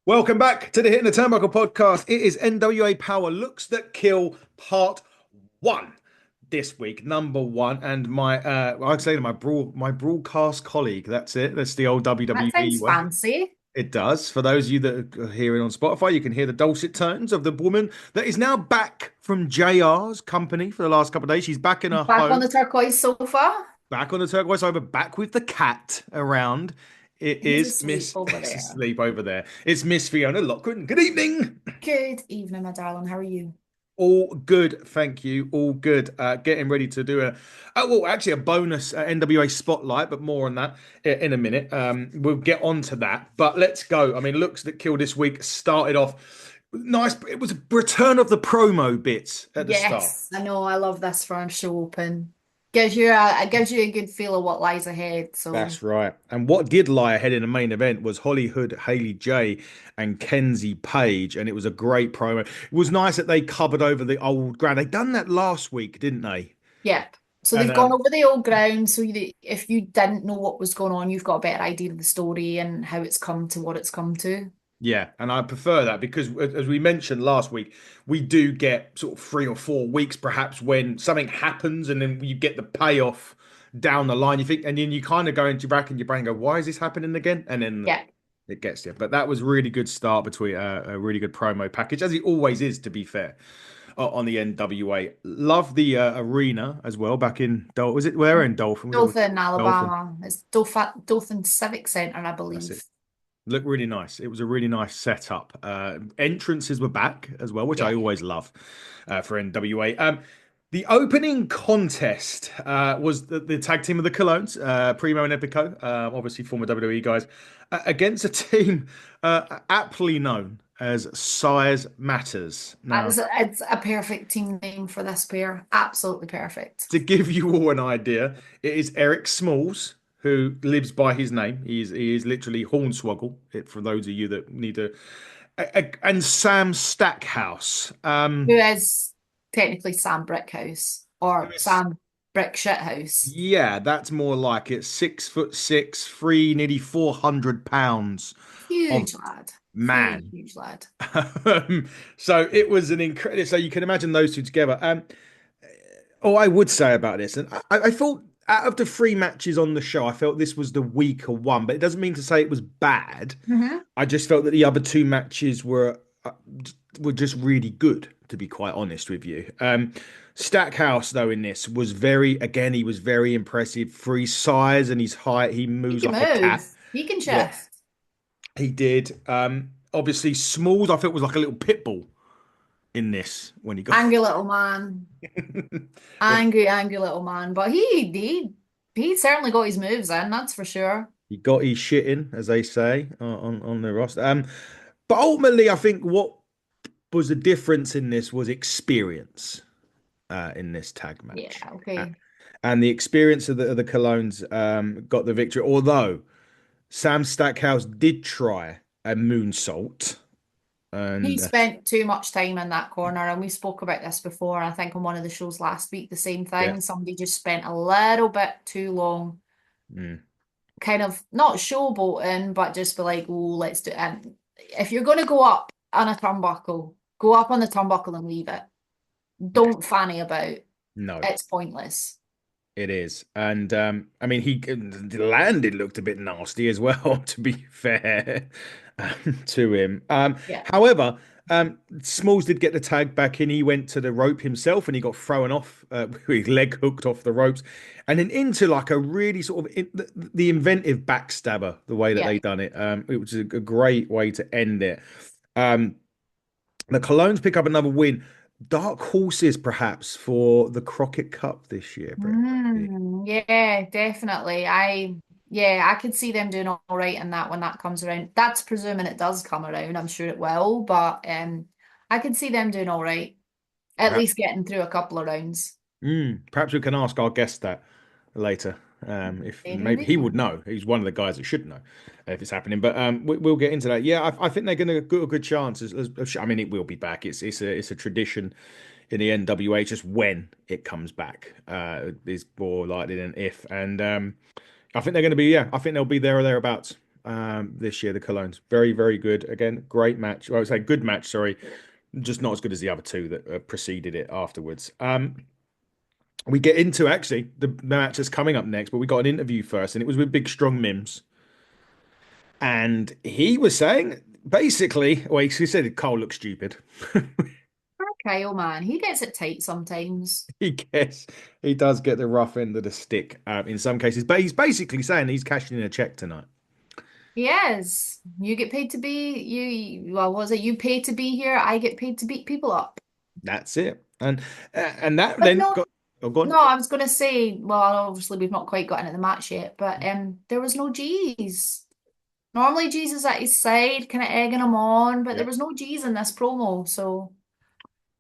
Welcome back to the Hitting the Turnbuckle podcast. It is NWA Power Looks That Kill Part 1 this week, number one. And I'd say my broadcast colleague, that's it. That's the old That WWE sounds one. fancy. It does. For those of you that are hearing on Spotify, you can hear the dulcet tones of the woman that is now back from JR's company for the last couple of days. She's back in her Back on home, the turquoise sofa. back on the turquoise sofa, back with the cat around. It He's is asleep Miss over there. Sleep over there. It's Miss Fiona Lockwood. Good evening. Good evening, my darling. How are you? All good, thank you. All good. Getting ready to do actually a bonus NWA spotlight, but more on that in a minute. We'll get on to that, but let's go. I mean, looks that kill this week started off nice. It was a return of the promo bits at the start. Yes, I know. I love this for a show open. Gives you a good feel of what lies ahead. So That's right. And what did lie ahead in the main event was Holly Hood, Haley J, and Kenzie Page, and it was a great promo. It was nice that they covered over the old ground. They done that last week, didn't they? yeah. So And they've gone over the old ground. So if you didn't know what was going on, you've got a better idea of the story and how it's come to what it's come to. Yeah, and I prefer that because, as we mentioned last week, we do get sort of 3 or 4 weeks perhaps when something happens and then you get the payoff down the line. You think, and then you kind of go into back in your brain and go, why is this happening again? And then Yeah. it gets you. But that was really good start between a really good promo package, as it always is, to be fair, on the NWA. Love the arena as well back in Was it where in Dolphin? Was it Dothan, Dolphin? Alabama. It's Dothan Civic Center, I That's believe. it. Looked really nice. It was a really nice setup. Entrances were back as well, which I Yeah. always love for NWA. The opening contest was the tag team of the Colognes, Primo and Epico, obviously former WWE guys, against a team aptly known as Size Matters. Now, It's a perfect team name for this pair. Absolutely perfect. to give you all an idea, it is Eric Smalls who lives by his name. He is literally Hornswoggle. For those of you that need and Sam Stackhouse. Who is technically Sam Brickhouse or Sam Brick Shithouse. Yeah, that's more like it. 6'6", three, nearly 400 pounds of Huge lad. Huge, man. huge lad. So it was an incredible. So you can imagine those two together. All I would say about this, and I thought out of the 3 matches on the show, I felt this was the weaker one, but it doesn't mean to say it was bad. Hmm. I just felt that the other 2 matches were just really good, to be quite honest with you. Stackhouse, though, in this was he was very impressive for his size and his height. He He moves can like a cat. move. He can Yeah, shift. he did. Obviously, Smalls, I felt was like a little pit bull in this when he got Angry little man. when Angry little man. But he certainly got his moves in, that's for sure. he got his shit in, as they say on the roster. But ultimately, I think what was the difference in this was experience in this tag Yeah, match. Uh, okay. And the experience of the Colognes got the victory. Although Sam Stackhouse did try a moonsault, He and spent too much time in that corner, and we spoke about this before. I think on one of the shows last week, the same yeah, thing. Somebody just spent a little bit too long, mm, kind of not showboating, but just be like, "Oh, let's do it." And if you're going to go up on a turnbuckle, go up on the turnbuckle and leave it. yes, Don't fanny about. no, It's pointless. it is. And I mean, he the landed looked a bit nasty as well, to be fair to him. Yeah. However, Smalls did get the tag back in. He went to the rope himself and he got thrown off with his leg hooked off the ropes and then into like a really sort of the inventive backstabber, the way that Yeah. they done it. It was a great way to end it. Um, the Colognes pick up another win. Dark horses, perhaps, for the Crockett Cup this year, Britt. Yeah, definitely. Yeah, I could see them doing all right in that when that comes around. That's presuming it does come around. I'm sure it will, but I could see them doing all right. At Perhaps, least getting through a couple of rounds. perhaps we can ask our guest that later. If Maybe, maybe he maybe. would know. He's one of the guys that should know if it's happening. But we'll get into that. Yeah, I think they're going to get a good chance. I mean, it will be back. It's a tradition in the NWA. Just when it comes back is more likely than if. And I think they're going to be. Yeah, I think they'll be there or thereabouts this year. The Colognes, very, very good. Again, great match. Well, I would say good match. Sorry, just not as good as the other two that preceded it afterwards. We get into actually the match that's coming up next, but we got an interview first, and it was with Big Strong Mims, and he was saying basically, well, he said Cole looks stupid. Okay, oh man, he gets it tight sometimes. He gets, he does get the rough end of the stick in some cases, but he's basically saying he's cashing in a check tonight. He is. You get paid to be well, what was it? You pay to be here, I get paid to beat people up. That's it, and that But then no, got oh, gone. no, I was gonna say, well, obviously we've not quite gotten into the match yet, but there was no G's. Normally G's is at his side, kind of egging him on, but there Yeah, was no G's in this promo, so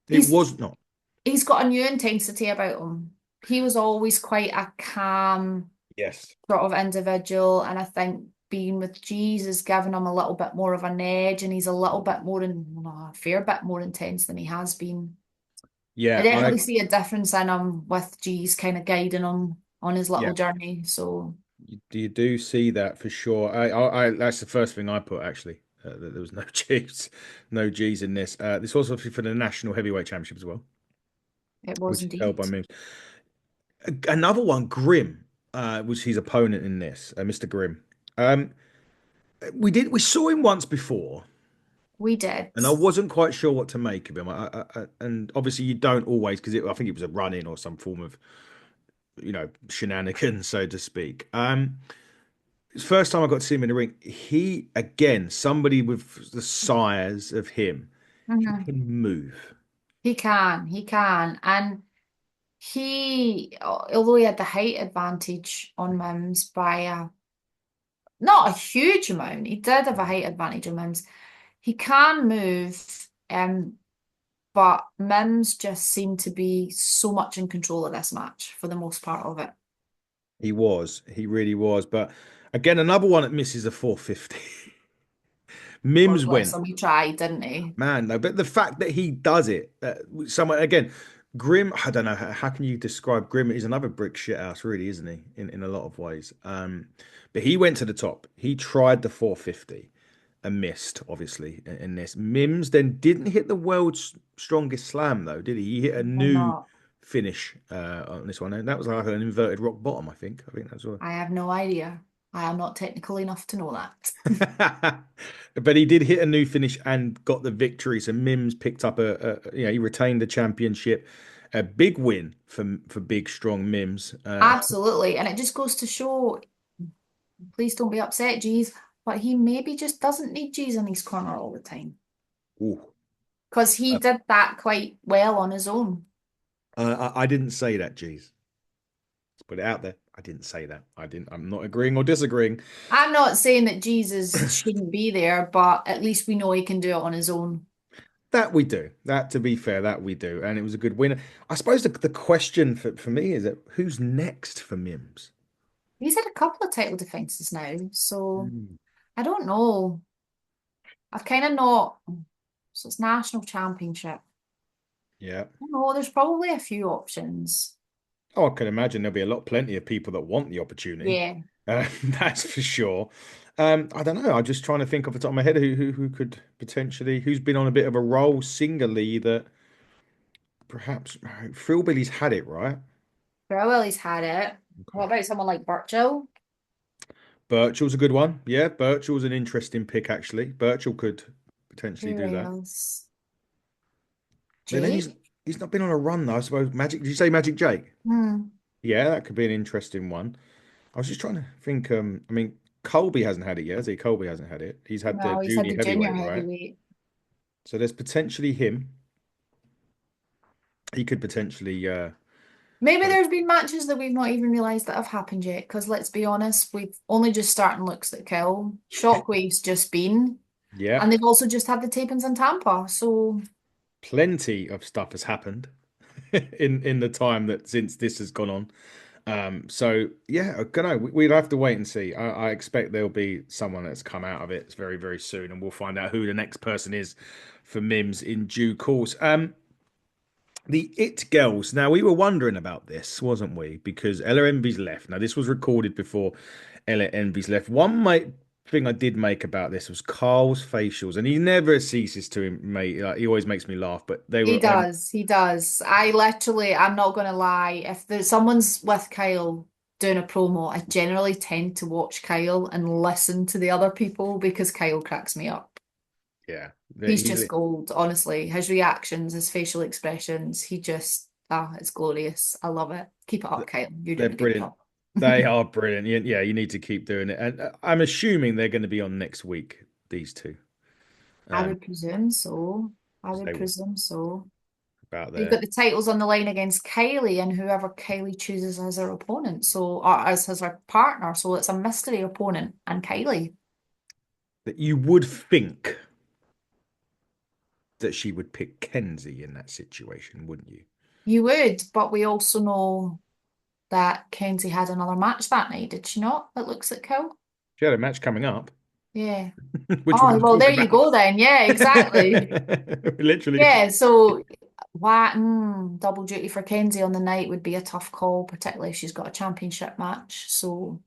it he's was not. he's got a new intensity about him. He was always quite a calm Yes. sort of individual, and I think being with G's is giving him a little bit more of an edge, and he's a little bit more a fair bit more intense than he has been. I Yeah, I definitely see a difference in him with G's kind of guiding him on his little yeah. journey. So You do see that for sure. That's the first thing I put actually. That there was no G's, no G's in this. This was obviously for the National Heavyweight Championship as well, it was which is held by indeed. me. Another one, Grimm, was his opponent in this, Mr. Grimm. Um, we saw him once before, We did. and I wasn't quite sure what to make of him. And obviously you don't always because I think it was a run-in or some form of shenanigans, so to speak. First time I got to see him in the ring, he again, somebody with the size of him, he Mhm. can move. He can. And although he had the height advantage on Mims by not a huge amount, he did have a height advantage on Mims. He can move, but Mims just seemed to be so much in control of this match for the most part of it. He really was. But again, another one that misses a 450. God Mims bless went, him, he tried, didn't he? man, though. But the fact that he does it, someone again, Grim, I don't know, how can you describe Grim? He's another brick shithouse, really, isn't he? In a lot of ways. But he went to the top. He tried the 450 and missed, obviously, in this. Mims then didn't hit the world's strongest slam, though, did he? He hit a Or new not. finish on this one, and that was like an inverted rock bottom, I think. I think that's what. I have no idea. I am not technical enough to know that. But he did hit a new finish and got the victory. So Mims picked up he retained the championship. A big win for big strong Mims. Absolutely. And it just goes to show, please don't be upset, G's, but he maybe just doesn't need G's in his corner all the time. Ooh. Because he Uh, did that quite well on his own. I didn't say that, geez. Let's put it out there. I didn't say that. I didn't. I'm not agreeing or disagreeing. I'm not saying that Jesus shouldn't be there, but at least we know he can do it on his own. That we do. That, to be fair, that we do. And it was a good win. I suppose the question for me is that who's next for Mims? He's had a couple of title defenses now, so Hmm. I don't know. I've kind of not. So it's national championship. Yeah. I don't know, there's probably a few options. Oh, I can imagine there'll be plenty of people that want the opportunity. Yeah. That's for sure. I don't know. I'm just trying to think off the top of my head who could potentially who's been on a bit of a roll singly that perhaps Phil Billy's had it right. Farewell, he's had it. What Okay. about someone like Burchill? Birchall's a good one. Yeah, Birchall's an interesting pick actually. Birchall could potentially Who do that. else? But then Jake? he's not been on a run though. I suppose Magic. Did you say Magic Jake? Hmm. Yeah, that could be an interesting one. I was just trying to think. I mean, Colby hasn't had it yet, has he? Colby hasn't had it. He's had the No, he's had junior the junior heavyweight, right? heavyweight. So there's potentially him. He could potentially Maybe go. there's been matches that we've not even realised that have happened yet, because let's be honest, we've only just starting looks that kill. Shockwave's just been, Yeah, and they've also just had the tapings in Tampa. So plenty of stuff has happened in the time that since this has gone on. So yeah, I don't know. We'll have to wait and see. I expect there'll be someone that's come out of it very, very soon, and we'll find out who the next person is for Mims in due course. The It Girls. Now we were wondering about this, wasn't we? Because Ella Envy's left. Now this was recorded before Ella Envy's left. One might. thing I did make about this was Carl's facials, and he never ceases to make. Like, he always makes me laugh. But they He were on. does. He does. I'm not gonna lie. If there's someone's with Kyle doing a promo, I generally tend to watch Kyle and listen to the other people because Kyle cracks me up. Yeah, He's just gold, honestly. His reactions, his facial expressions, it's glorious. I love it. Keep it up, Kyle. You're they're doing a good brilliant. job. They are brilliant. Yeah, you need to keep doing it. And I'm assuming they're going to be on next week. These two, I um, would presume so. I 'cause would they were presume so. about You've there. got the titles on the line against Kylie and whoever Kylie chooses as her opponent, or as her partner. So it's a mystery opponent and Kylie. That you would think that she would pick Kenzie in that situation, wouldn't you? You would, but we also know that Kenzie had another match that night, did she not? That looks at cool. She had a match coming up, Yeah. which we're Oh, going to well, talk there you about. go then. Yeah, exactly. Literally. Yeah, so double duty for Kenzie on the night would be a tough call, particularly if she's got a championship match. So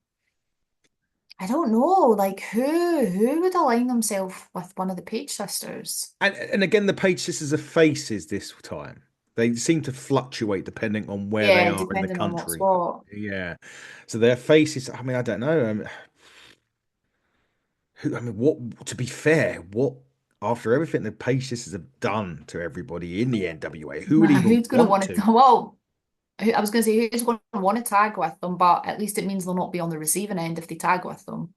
I don't know, like who would align themselves with one of the Page sisters? And again, the Page sisters are faces this time. They seem to fluctuate depending on where they Yeah, are in the depending on what's country. what. Yeah. So their faces, I mean, I don't know. I mean, what, to be fair, what, after everything the Page sisters have done to everybody in the NWA, who would even Who's going to want want to? to? Well, I was going to say who's going to want to tag with them, but at least it means they'll not be on the receiving end if they tag with them.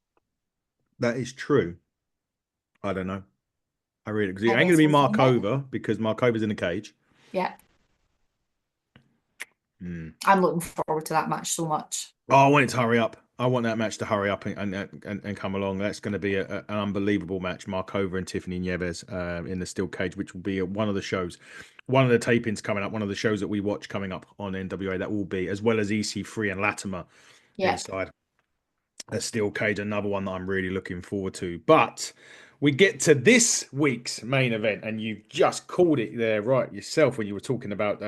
That is true. I don't know. I really, because it I ain't going to guess be we'll Mark find out. Over because Mark Over's in the cage. Yeah, Hmm. I'm looking forward to that match so much. Oh, I want it to hurry up. I want that match to hurry up and come along. That's going to be an unbelievable match. Mark Over and Tiffany Nieves in the steel cage, which will be one of the shows, one of the tapings coming up, one of the shows that we watch coming up on NWA. That will be as well as EC3 and Latimer Yep. inside a steel cage. Another one that I'm really looking forward to. But we get to this week's main event, and you've just called it there right yourself when you were talking about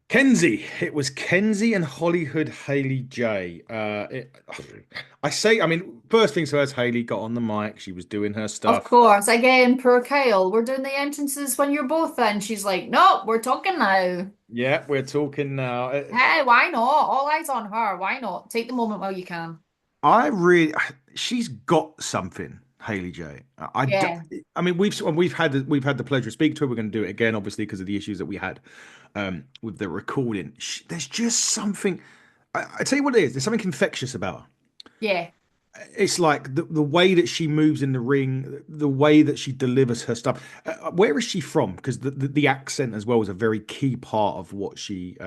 Kenzie. It was Kenzie and Hollywood Haley J. I mean, first things first, Haley got on the mic. She was doing her Of stuff. course. Again, poor Kyle. We're doing the entrances when you're both in. She's like, no, we're talking now. Yeah, we're talking now. Hey, why not? All eyes on her. Why not? Take the moment while you can. I really, she's got something, Haley J. Yeah. I mean, we've had the pleasure of speaking to her. We're going to do it again, obviously, because of the issues that we had with the recording. There's just something. I tell you what it is. There's something infectious about her. Yeah. It's like the way that she moves in the ring, the way that she delivers her stuff. Where is she from? Because the accent as well is a very key part of what she. I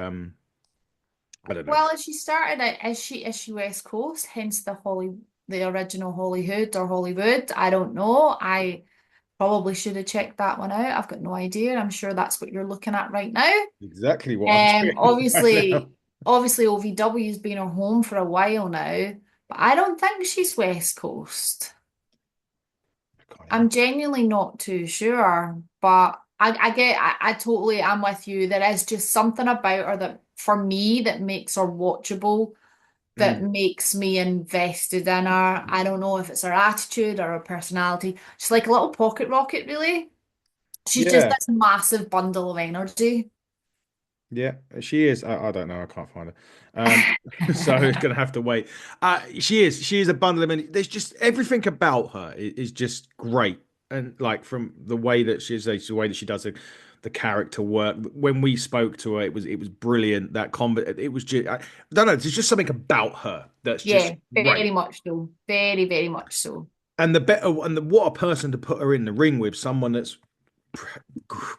don't know. Well, as she started out, is she West Coast, hence the original Hollywood or Hollywood. I don't know. I probably should have checked that one out. I've got no idea. I'm sure that's what you're looking at right now. Exactly what I'm doing right now. Obviously OVW's been her home for a while now, but I don't think she's West Coast. I can't I'm even. genuinely not too sure, but I totally am with you. There is just something about her that for me that makes her watchable, that Mm, makes me invested in her. I don't know if it's her attitude or her personality. She's like a little pocket rocket, really. She's just yeah, this massive bundle of energy. yeah, she is. I don't know. I can't find her. Um, so it's gonna have to wait. She is. She is a bundle of. There's just everything about her is just great, and like from the way that the way that she does the character work. When we spoke to her, it was brilliant. That combat, it was just. I don't know. There's just something about her that's just Yeah, great. very much so. Very, very much so. And the better, what a person to put her in the ring with, someone that's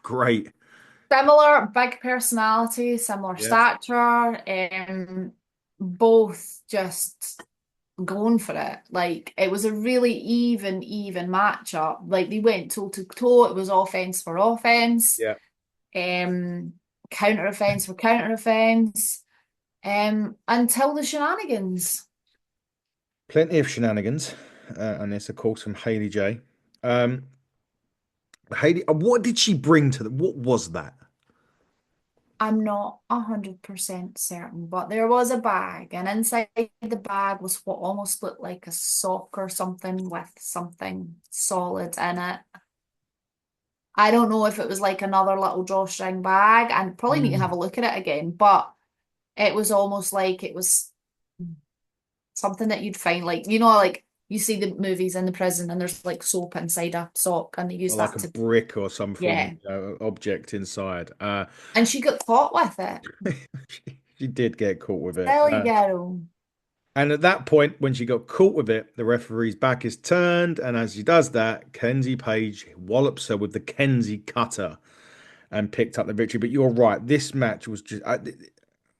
great. Similar big personality, similar Yeah, stature, both just going for it. Like it was a really even matchup. Like they went toe to toe. It was offense for offense, yeah. um, counter offense for counter offense, until the shenanigans. Plenty of shenanigans, and this, of course, from Haley J. Haley, what did she bring to the? What was that? I'm not 100% certain, but there was a bag, and inside the bag was what almost looked like a sock or something with something solid in it. I don't know if it was like another little drawstring bag, and probably need to have Mm. a look at it again, but it was almost like it was something that you'd find, like, like you see the movies in the prison and there's like soap inside a sock, and they use Or like that a to, brick or some form of yeah. object inside. And she got caught with it. She did get caught with it. Silly girl. And at that point, when she got caught with it, the referee's back is turned. And as she does that, Kenzie Page wallops her with the Kenzie cutter and picked up the victory. But you're right. This match was just,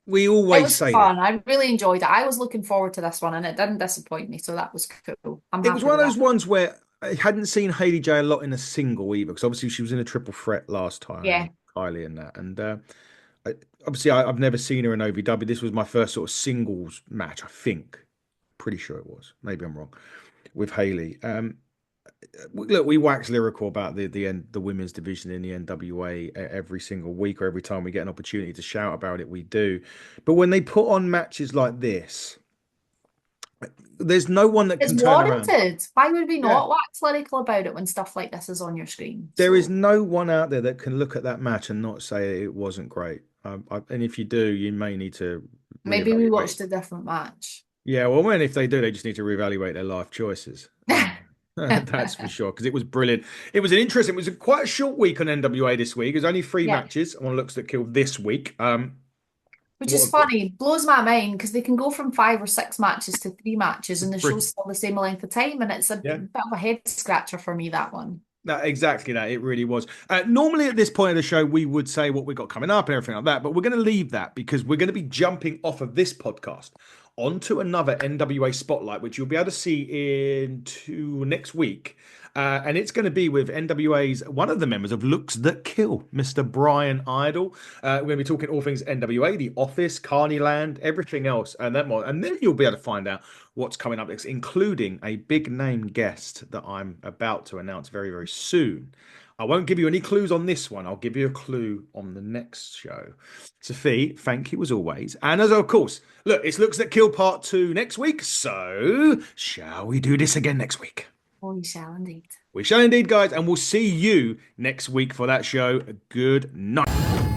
we It always was say this. fun. I really enjoyed it. I was looking forward to this one and it didn't disappoint me, so that was cool. I'm It was happy one of with those that. ones where I hadn't seen Haley J a lot in a single either, because obviously she was in a triple threat last time, Yeah. with Kylie and that. And I, obviously, I've never seen her in OVW. This was my first sort of singles match, I think. Pretty sure it was. Maybe I'm wrong with Haley. Look, we wax lyrical about the women's division in the NWA every single week, or every time we get an opportunity to shout about it, we do. But when they put on matches like this, there's no one that It's can turn around. warranted. Why would we Yeah. not wax lyrical about it when stuff like this is on your screen? There is So no one out there that can look at that match and not say it wasn't great. And if you do, you may need to maybe we reevaluate. watched a different match. Yeah, well, when if they do, they just need to reevaluate their life choices. That's for sure, because it was brilliant. It was an interesting. It was quite a short week on NWA this week. It was only three Yeah. matches on Looks That Kill this week. Which is What funny, blows my mind because they can go from 5 or 6 matches to 3 matches and the three? show's still the same length of time. And it's a Yeah. bit of a head scratcher for me, that one. No, exactly that. It really was. Normally, at this point of the show, we would say what we got coming up and everything like that, but we're going to leave that because we're going to be jumping off of this podcast onto another NWA Spotlight, which you'll be able to see into next week. And it's going to be with NWA's one of the members of Looks That Kill, Mr. Brian Idol. We're going to be talking all things NWA, The Office, Carneyland, everything else, and that more. And then you'll be able to find out what's coming up next, including a big name guest that I'm about to announce very, very soon. I won't give you any clues on this one. I'll give you a clue on the next show. Sophie, thank you as always. And as of course, look, it's Looks That Kill Part 2 next week. So, shall we do this again next week? Oh, you shall indeed. We shall indeed, guys, and we'll see you next week for that show. Good night.